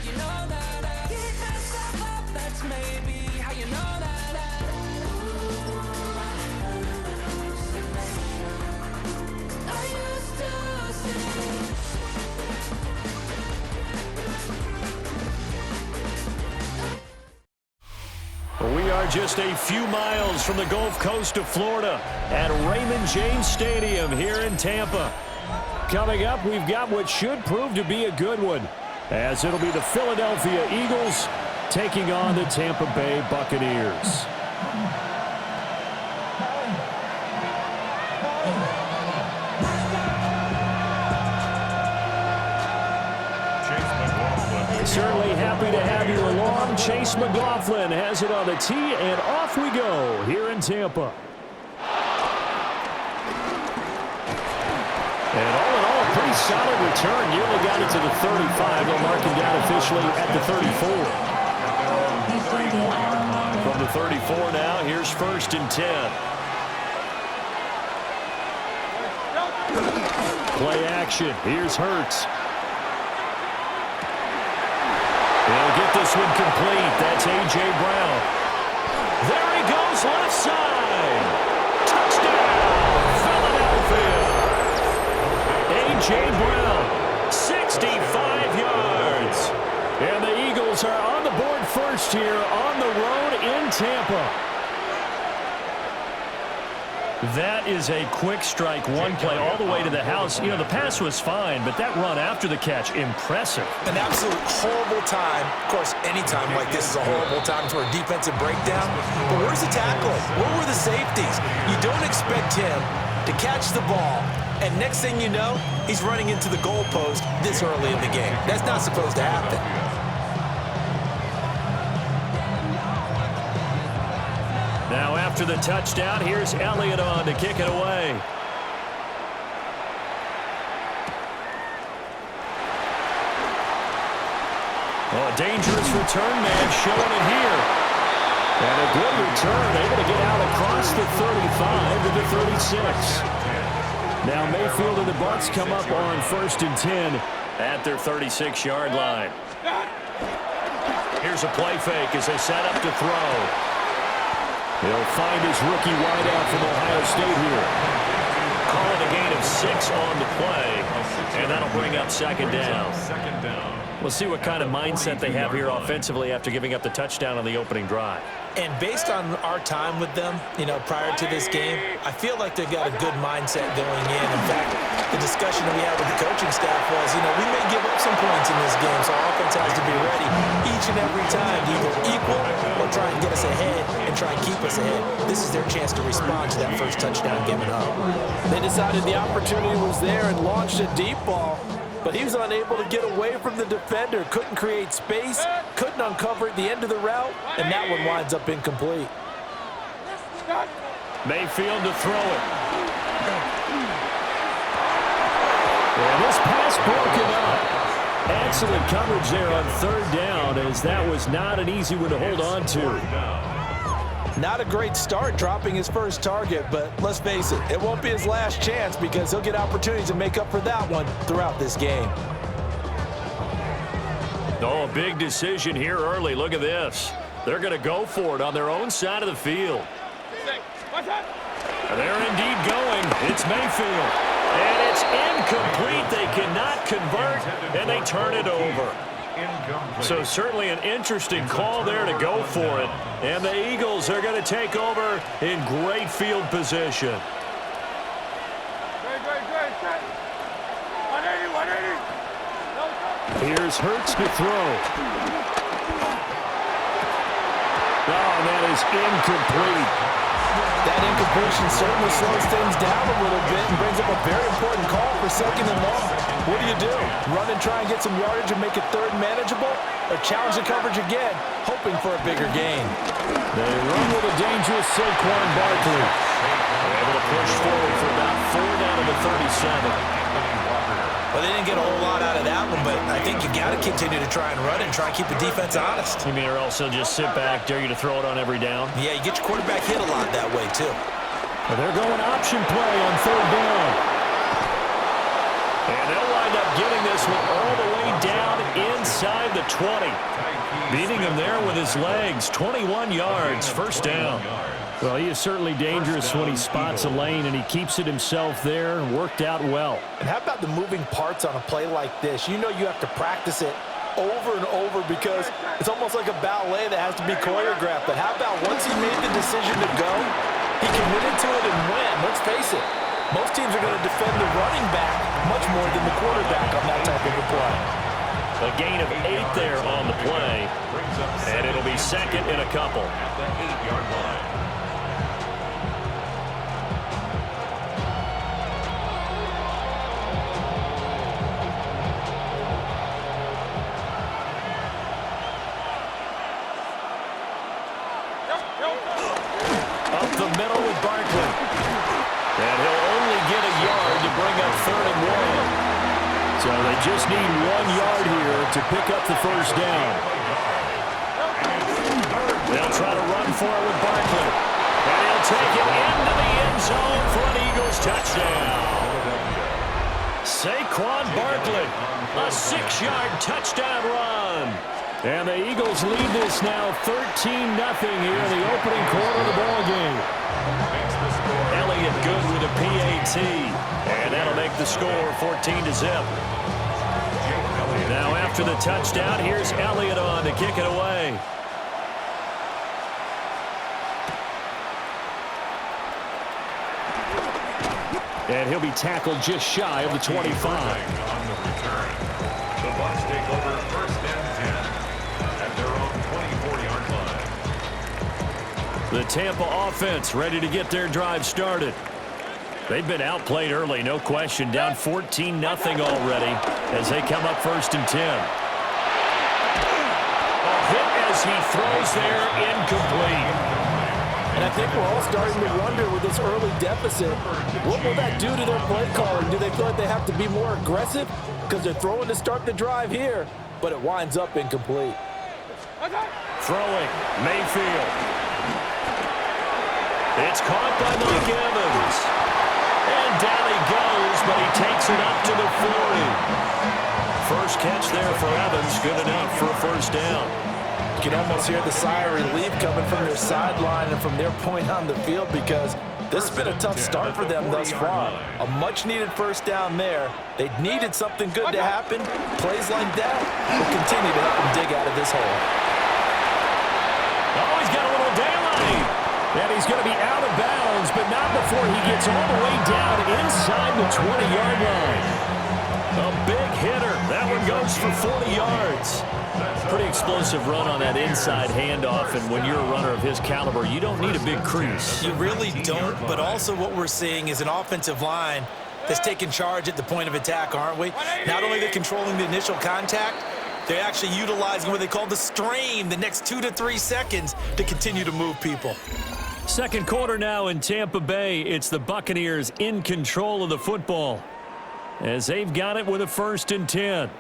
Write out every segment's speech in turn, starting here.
We are just a few miles from the Gulf Coast of Florida at Raymond James Stadium here in Tampa. Coming up, we've got what should prove to be a good one, as it'll be the Philadelphia Eagles taking on the Tampa Bay Buccaneers. Certainly happy to have you along. Chase McLaughlin has it on the tee, and off we go here in Tampa. And all in all, a pretty solid return. Nearly got it to the 35. They'll mark him down officially at the 34. From the 34 now, here's 1st and 10. Play action. Here's Hurts. He'll get this one complete. That's A.J. Brown. There he goes, left side. Touchdown, Philadelphia. A.J. Brown, 65 yards. And the Eagles are on the board first here on the road in Tampa. That is a quick strike, one play all the way to the house. You know, the pass was fine, but that run after the catch, impressive. An absolute horrible time. Of course, any time like this is a horrible time for a defensive breakdown. But where's the tackler? Where were the safeties? You don't expect him to catch the ball, and next thing you know, he's running into the goalpost this early in the game. That's not supposed to happen. Now after the touchdown, here's Elliott on to kick it away. Oh, a dangerous return man showing it here. And a good return, able to get out across the 35 to the 36. Now Mayfield and the Bucs come up on 1st and 10 at their 36-yard line. Here's a play fake as they set up to throw. He'll find his rookie wideout from Ohio State here. Call it a gain of 6 on the play, and that'll bring up 2nd down. We'll see what kind of mindset they have here offensively after giving up the touchdown on the opening drive. And based on our time with them, you know, prior to this game, I feel like they've got a good mindset going in. In fact, the discussion that we had with the coaching staff was, you know, we may give up some points in this game, so our offense has to be ready each and every time to either equal or try and get us ahead and try and keep us ahead. This is their chance to respond to that first touchdown given up. They decided the opportunity was there and launched a deep ball, but he was unable to get away from the defender, couldn't create space, couldn't uncover at the end of the route, and that one winds up incomplete. Mayfield to throw it. And this pass broken up. Excellent coverage there on 3rd down, as that was not an easy one to hold on to. Not a great start dropping his first target, but let's face it, it won't be his last chance because he'll get opportunities to make up for that one throughout this game. Oh, a big decision here early. Look at this. They're going to go for it on their own side of the field. They're indeed going. It's Mayfield. And it's incomplete. They cannot convert, and they turn it over. So certainly an interesting call there to go for it. And the Eagles are going to take over in great field position. Here's Hurts to throw. Oh, that is incomplete. That incompletion certainly slows things down a little bit and brings up a very important call for 2nd and long. What do? Run and try and get some yardage and make it 3rd manageable? Or challenge the coverage again, hoping for a bigger gain? They run with a dangerous Saquon Barkley. They're able to push forward for about 4 down to the 37. Well, they didn't get a whole lot out of that one, but I think you got to continue to try and run and try and keep the defense honest. You mean or else they'll just sit back, dare you to throw it on every down? Yeah, you get your quarterback hit a lot that way, too. Well, they're going option play on 3rd down. And they'll wind up getting this one all the way down inside the the 20. Beating him there with his legs. 21 yards, first down. Well, he is certainly dangerous when he spots a lane, and he keeps it himself there and worked out well. And how about the moving parts on a play like this? You know you have to practice it over and over because it's almost like a ballet that has to be choreographed. But how about once he made the decision to go, he committed to it and went. Let's face it, most teams are going to defend the running back much more than the quarterback on that type of a play. A gain of 8 there on the play, and it'll be second and a couple. At the 8-yard line. Up the middle with Barkley. And he'll only get a yard to bring up 3rd and 1. So they just need 1 yard here to pick up the first down. They'll try to run for it with Barkley. And he'll take it into the end zone for an Eagles touchdown. Saquon Barkley, a 6-yard touchdown run. And the Eagles lead this now 13-0 here in the opening quarter of the ballgame. Elliott good with a PAT. And that'll make the score 14-0. Now after the touchdown, here's Elliott on to kick it away. And he'll be tackled just shy of the 25. On the return, the Bucs take over 1st and 10 at their own 24-yard line. The Tampa offense ready to get their drive started. They've been outplayed early, no question. Down 14-0 already as they come up 1st and 10. A hit as he throws there, incomplete. And I think we're all starting to wonder with this early deficit, what will that do to their play calling? Do they feel like they have to be more aggressive because they're throwing to start the drive here, but it winds up incomplete? Throwing, Mayfield. It's caught by Mike Evans. And down he goes, but he takes it up to the 40. First catch there for Evans, good enough for a first down. You can almost hear the sigh of relief coming from their sideline and from their point on the field because this has been a tough start for them thus far. A much-needed first down there. They needed something good to happen. Plays like that will continue to help them dig out of this hole. Oh, he's got a little daylight. And he's going to be out of bounds, but not before he gets all the way down inside the 20-yard line. A big hitter. That one goes for 40 yards. Pretty explosive run on that inside handoff, and when you're a runner of his caliber, you don't need a big crease. You really don't, but also what we're seeing is an offensive line that's taking charge at the point of attack, aren't we? Not only are they controlling the initial contact, they're actually utilizing what they call the strain, the next 2 to 3 seconds, to continue to move people. Second quarter now in Tampa Bay. It's the Buccaneers in control of the football as they've got it with a 1st and 10.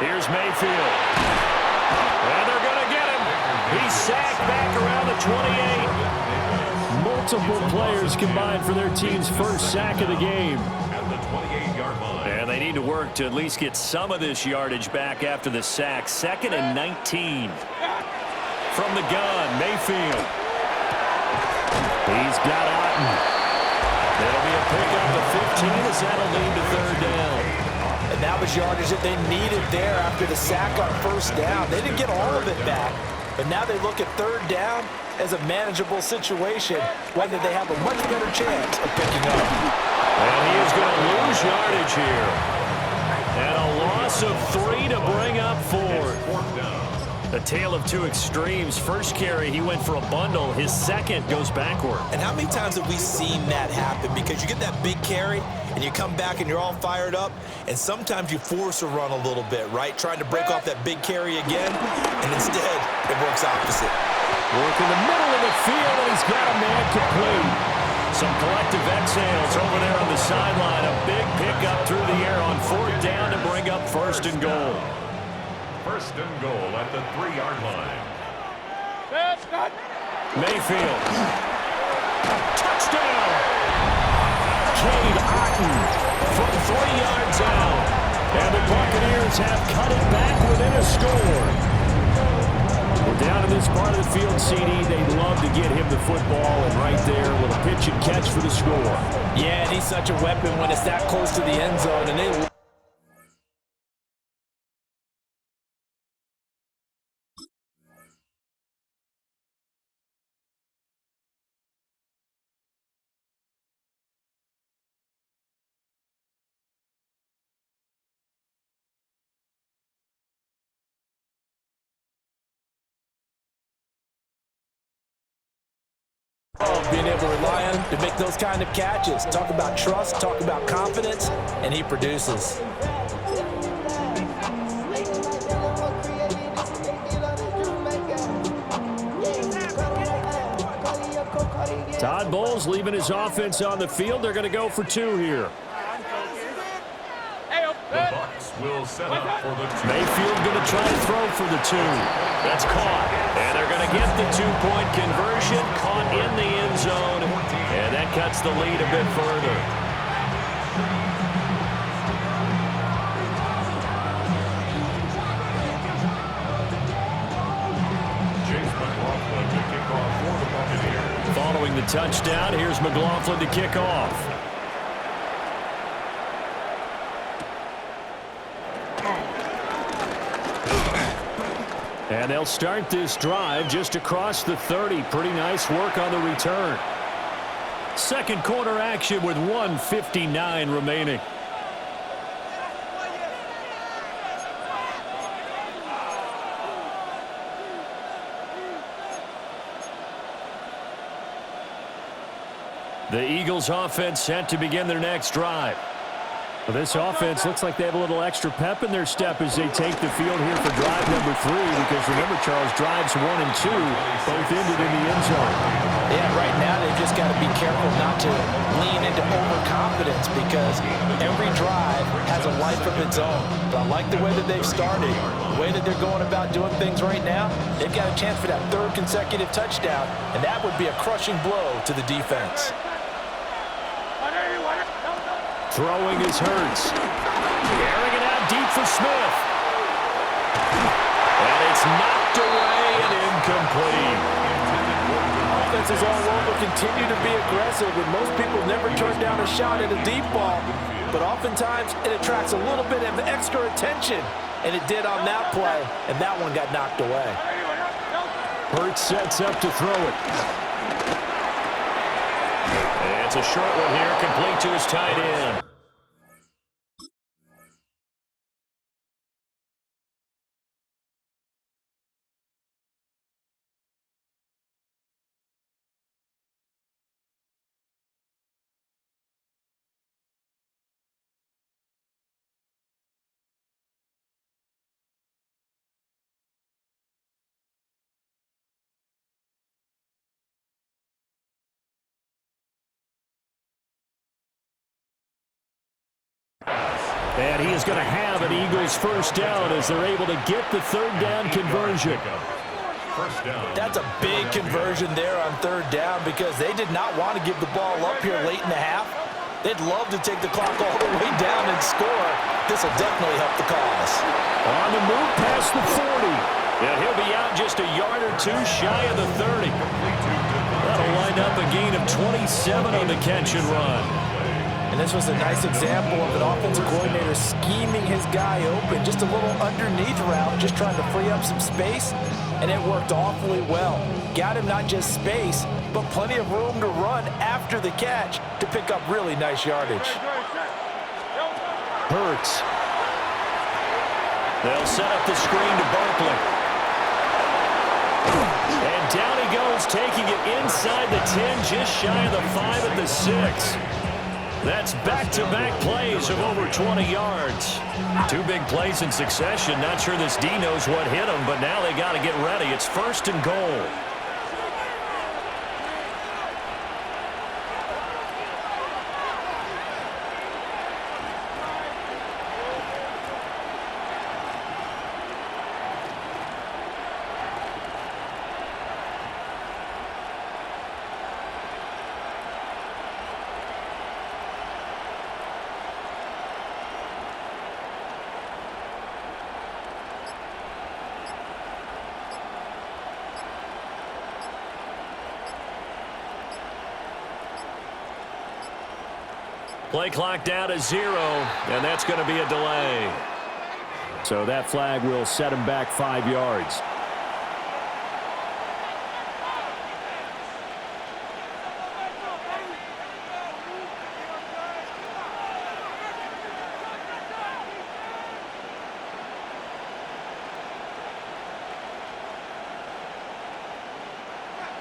Here's Mayfield. And they're going to get him. He's sacked back around the 28. Multiple players combined for their team's first sack of the game. At the 28-yard line. And they need to work to at least get some of this yardage back after the sack. 2nd and 19. From the gun, Mayfield. He's got Otten. That'll be a pickup of 15 as that'll lead to 3rd down. And that was yardage that they needed there after the sack on 1st down. They didn't get all of it back, but now they look at 3rd down as a manageable situation, whether they have a much better chance of picking up. And he is going to lose yardage here. And a loss of 3 to bring up 4th down. A tale of two extremes. First carry, he went for a bundle. His second goes backward. And how many times have we seen that happen? Because you get that big carry, and you come back and you're all fired up, and sometimes you force a run a little bit, right? Trying to break off that big carry again, and instead it works opposite. Work in the middle of the field, and he's got a man complete. Some collective exhales over there on the sideline. A big pickup through the air on 4th down to bring up 1st and goal. 1st and goal at the 3-yard line. Mayfield. Touchdown! Cade Otten 3 yards out. And the Buccaneers have cut it back within a score. Well, down in this part of the field, CD, they'd love to get him the football, and right there, a little pitch and catch for the score. Yeah, and he's such a weapon when it's that close to the end zone, and they... being able to rely on him to make those kind of catches. Talk about trust, talk about confidence, and he produces. Todd Bowles leaving his offense on the field. They're going to go for 2 here. The Bucs will set up for the 2. Mayfield going to try to throw for the 2. That's caught. And they're going to get the 2-point conversion. Caught in the end zone. And that cuts the lead a bit further. Chase McLaughlin to kick off for the Buccaneers. Following the touchdown, here's McLaughlin to kick off. And they'll start this drive just across the 30. Pretty nice work on the return. Second quarter action with 1:59 remaining. The Eagles offense set to begin their next drive. Well, this offense looks like they have a little extra pep in their step as they take the field here for drive number 3, because remember, Charles, drives 1 and 2 both ended in the end zone. Yeah, right now they've just got to be careful not to lean into overconfidence, because every drive has a life of its own. But I like the way that they've started, the way that they're going about doing things right now. They've got a chance for that 3rd consecutive touchdown, and that would be a crushing blow to the defense. Throwing is Hurts. Airing it out deep for Smith. And it's knocked away and incomplete. Offenses all over continue to be aggressive, and most people never turn down a shot at a deep ball. But oftentimes it attracts a little bit of extra attention, and it did on that play, and that one got knocked away. Hurts sets up to throw it. And it's a short one here, complete to his tight end. And he is going to have an Eagles first down as they're able to get the 3rd down conversion. First down. That's a big conversion there on 3rd down, because they did not want to give the ball up here late in the half. They'd love to take the clock all the way down and score. This will definitely help the cause. On the move past the 40. And he'll be out just a yard or 2 shy of the 30. That'll wind up a gain of 27 on the catch and run. And this was a nice example of an offensive coordinator scheming his guy open. Just a little underneath route, just trying to free up some space, and it worked awfully well. Got him not just space, but plenty of room to run after the catch to pick up really nice yardage. Hurts. They'll set up the screen to Barkley. And down he goes, taking it inside the 10, just shy of the 5 at the 6. That's back-to-back plays of over 20 yards. 2 big plays in succession. Not sure this D knows what hit him, but now they got to get ready. It's 1st and goal. Play clock down to 0, and that's going to be a delay. So that flag will set him back 5 yards.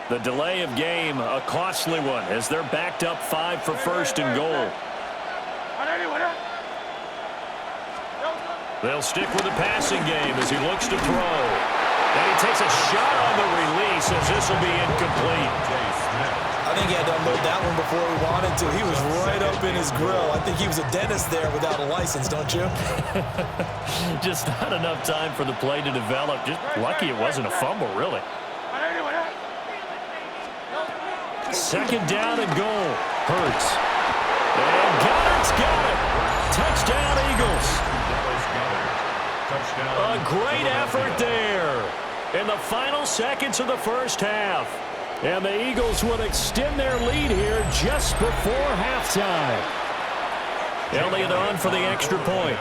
The delay of game, a costly one, as they're backed up 5 for first and goal. They'll stick with the passing game as he looks to throw. And he takes a shot on the release as this will be incomplete. I think he had to unload that one before he wanted to. He was right up in his grill. I think he was a dentist there without a license, don't you? Just not enough time for the play to develop. Just lucky it wasn't a fumble, really. Second down and goal. Hurts. And Goddard's got it. Touchdown, Eagles. A great effort there in the final seconds of the first half. And the Eagles will extend their lead here just before halftime. Elliott on for the extra point.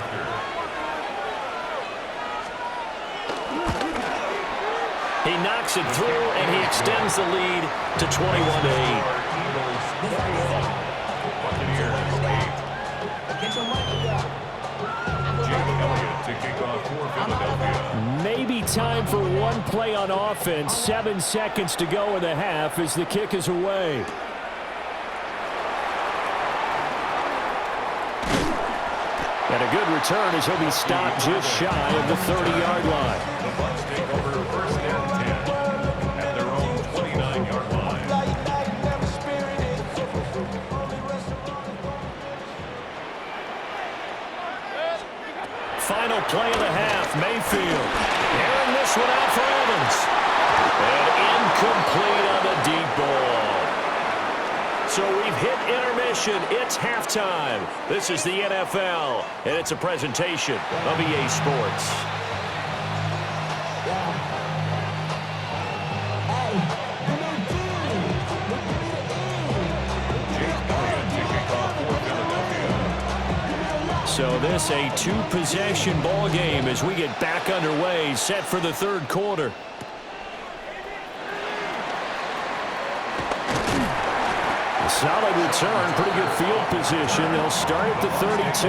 He knocks it through, and he extends the lead to 21-8. Maybe time for one play on offense. 7 seconds to go in the half as the kick is away. And a good return as he'll be stopped just shy of the 30-yard line. The Bucs take over first and 10 at their own 29-yard line. Final play of the half, Mayfield. Airing this one out for Evans. And incomplete on the deep ball. So we've hit intermission. It's halftime. This is the NFL, and it's a presentation of EA Sports. So this a two-possession ball game as we get back underway, set for the third quarter. A solid return, pretty good field position. They'll start at the 32.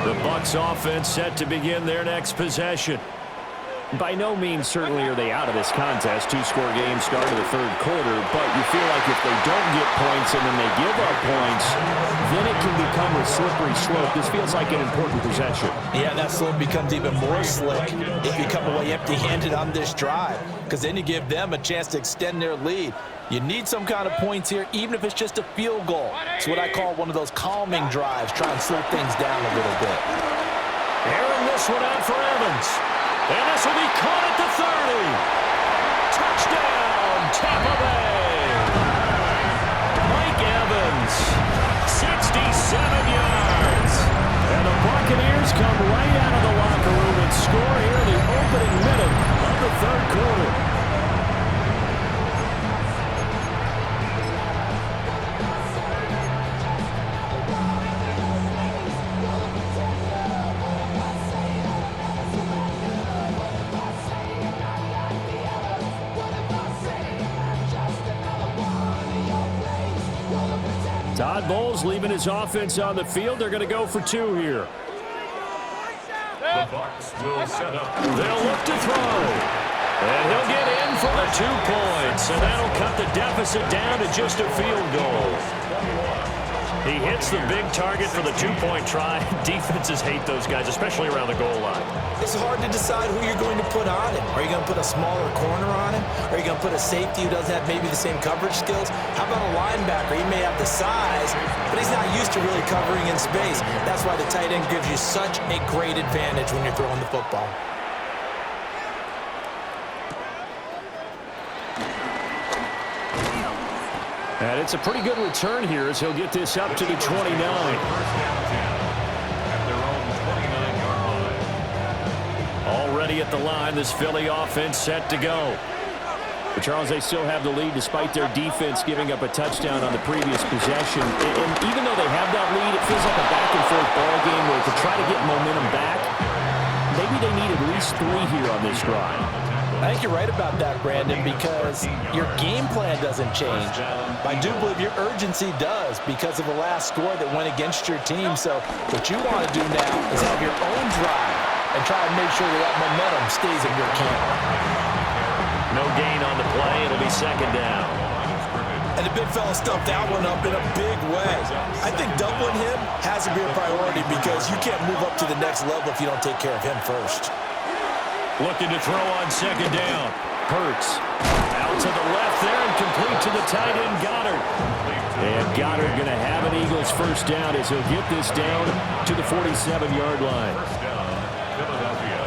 The Bucs offense set to begin their next possession. By no means certainly are they out of this contest. Two-score game start of the third quarter, but you feel like if they don't get points and then they give up points, then it can become a slippery slope. This feels like an important possession. Yeah, that slope becomes even more slick if you come away empty-handed on this drive, because then you give them a chance to extend their lead. You need some kind of points here, even if it's just a field goal. It's what I call one of those calming drives, try and slow things down a little bit. Airing this one out for Evans. And this will be caught at the 30. Touchdown, Tampa Bay. Mike Evans, 67 yards. And the Buccaneers come right out of the locker room and score here in the opening minute of the third quarter. Todd Bowles leaving his offense on the field. They're going to go for 2 here. The Bucs will set up. They'll look to throw. And he'll get in for the 2 points. And that'll cut the deficit down to just a field goal. He hits the big target for the 2-point try. Defenses hate those guys, especially around the goal line. It's hard to decide who you're going to put on him. Are you going to put a smaller corner on him? Are you going to put a safety who doesn't have maybe the same coverage skills? How about a linebacker? He may have the size, but he's not used to really covering in space. That's why the tight end gives you such a great advantage when you're throwing the football. And it's a pretty good return here as he'll get this up to the 29. Already at the line, this Philly offense set to go. But Charles, they still have the lead despite their defense giving up a touchdown on the previous possession. And even though they have that lead, it feels like a back-and-forth ball game where to try to get momentum back, maybe they need at least 3 here on this drive. I think you're right about that, Brandon, because your game plan doesn't change. I do believe your urgency does because of the last score that went against your team. So what you want to do now is have your own drive and try to make sure that momentum stays in your camp. No gain on the play. It'll be second down. And the big fella stuffed that one up in a big way. I think doubling him has to be a priority because you can't move up to the next level if you don't take care of him first. Looking to throw on second down. Hurts. Out to the left there and complete to the tight end, Goddard. And Goddard going to have an Eagles first down as he'll get this down to the 47-yard line. First down, Philadelphia.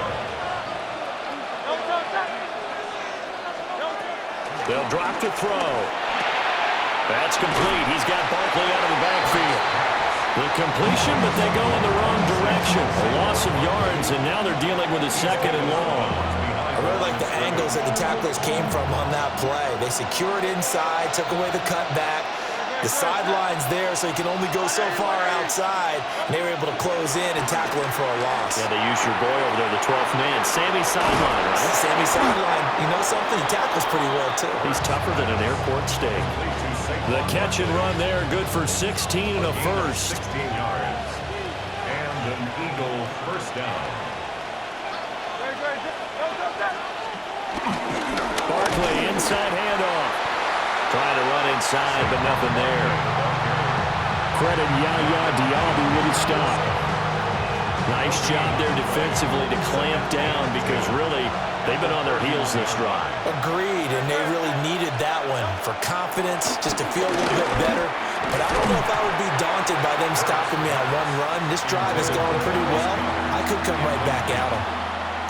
They'll drop to throw. That's complete. He's got Barkley out of the backfield. The completion, but they go in the wrong direction. A loss of yards, and now they're dealing with a second and long. I really like the angles that the tacklers came from on that play. They secured inside, took away the cutback. The sideline's there, so he can only go so far outside. And they were able to close in and tackle him for a loss. Yeah, they used your boy over there, the 12th man. Sammy sideline, right? Sammy sideline. You know something? He tackles pretty well, too. He's tougher than an airport steak. The catch and run there, good for 16 and a first. 16 yards. And an Eagle first down. Barkley, inside handoff. Trying to run inside, but nothing there. Credit Yaya Diaby with a stop. Nice job there defensively to clamp down because really they've been on their heels this drive. Agreed, and they really needed that one for confidence, just to feel a little bit better. But I don't know if I would be daunted by them stopping me on one run. This drive is going pretty well. I could come right back at them.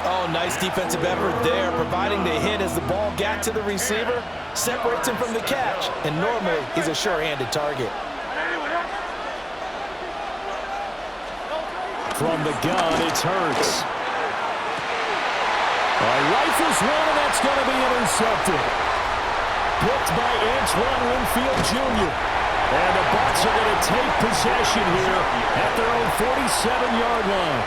Oh, nice defensive effort there, providing the hit as the ball got to the receiver, separates him from the catch, and normally he's a sure-handed target. From the gun, it's Hurts. Rifles one, and that's going to be intercepted. Picked by Antoine Winfield Jr. And the Bucs are going to take possession here at their own 47-yard line.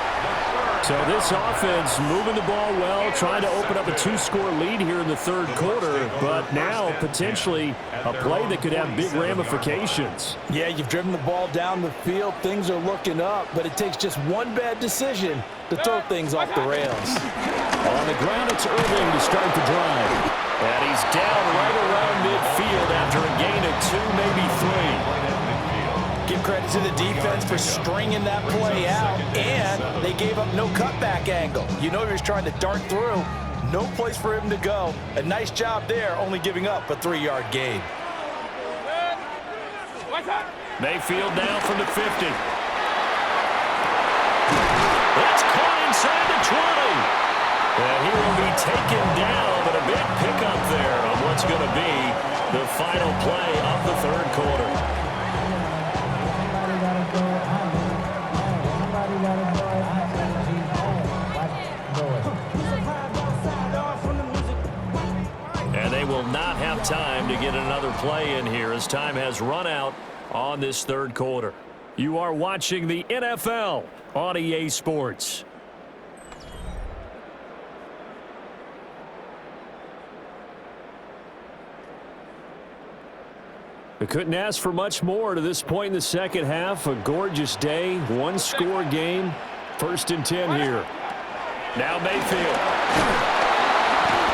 So this offense moving the ball well, trying to open up a 2-score lead here in the third quarter, but now potentially a play that could have big ramifications. Yeah, you've driven the ball down the field. Things are looking up, but it takes just one bad decision to throw things off the rails. On the ground, it's Irving to start the drive. And he's down right around midfield after a gain of 2, maybe 3. Give credit to the defense for stringing that play out, and they gave up no cutback angle. You know he was trying to dart through. No place for him to go. A nice job there, only giving up a 3-yard gain. Mayfield down from the 50. That's caught inside the 20. And he will be taken down, but a big pickup there on what's going to be the final play of the third quarter. And they will not have time to get another play in here as time has run out on this third quarter. You are watching the NFL on EA Sports. We couldn't ask for much more to this point in the second half. A gorgeous day, 1-score game. 1st and 10 here. Now Mayfield.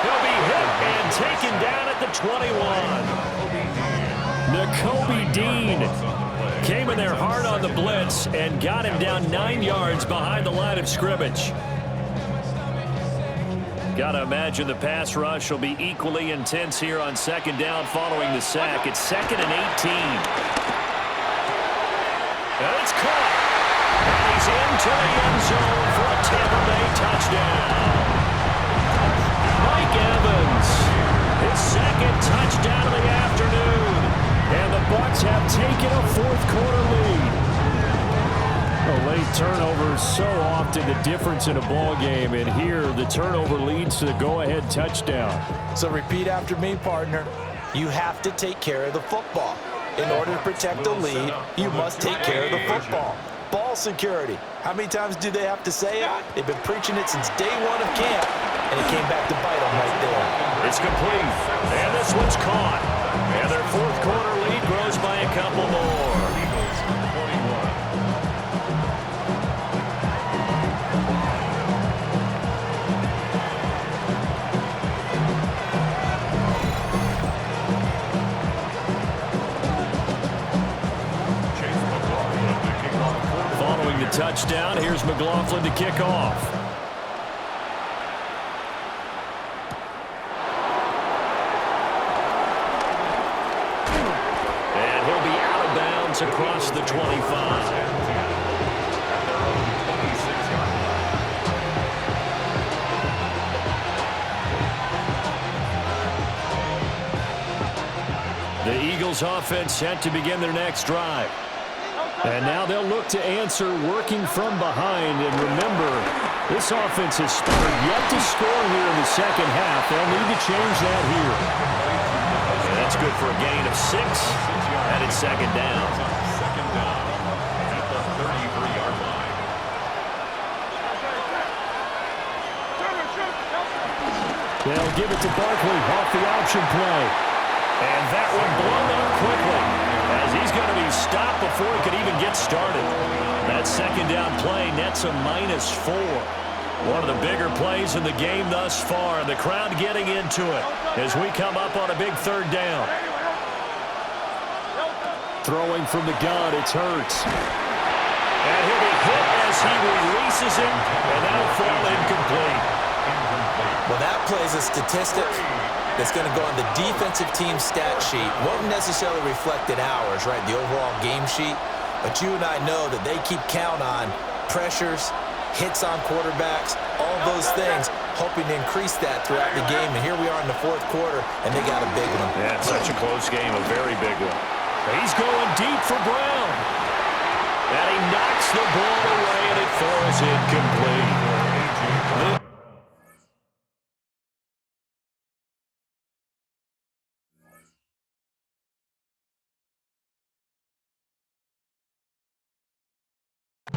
He'll be hit and taken down at the 21. Nakobe Dean came in there hard on the blitz and got him down 9 yards behind the line of scrimmage. Got to imagine the pass rush will be equally intense here on second down following the sack. It's 2nd and 18. And it's caught. And he's into the end zone for a Tampa Bay touchdown. Mike Evans, his 2nd touchdown of the afternoon. And the Bucs have taken a 4th quarter lead. A late turnover is so often the difference in a ball game, and here the turnover leads to the go-ahead touchdown. So repeat after me, partner. You have to take care of the football. In order to protect the lead, you must take care of the football. Ball security. How many times do they have to say it? They've been preaching it since day one of camp, and it came back to bite them right there. It's complete, and this one's caught. And their fourth quarter lead grows by a couple more. Eagles 21. Following the touchdown, here's McLaughlin to kick off. And he'll be out of bounds across the 25. The Eagles offense set to begin their next drive. And now they'll look to answer working from behind. And remember, this offense has started yet to score here in the second half. They'll need to change that here. And that's good for a gain of 6. Headed second down. Second down at the 33-yard line. They'll give it to Barkley off the option play. And that one blown up quickly, as he's going to be stopped before he could even get started. That second down play nets a -4. One of the bigger plays in the game thus far. The crowd getting into it as we come up on a big third down. Throwing from the gun, it's Hurts. And he'll be hit as he releases it, and that'll fall incomplete. Well, that plays a statistic that's going to go on the defensive team stat sheet. Won't necessarily reflect in ours, right, the overall game sheet. But you and I know that they keep count on pressures, hits on quarterbacks, all those things, hoping to increase that throughout the game. And here we are in the fourth quarter, and they got a big one. Yeah, it's such a close game, a very big one. He's going deep for Brown. And he knocks the ball away, and it falls incomplete.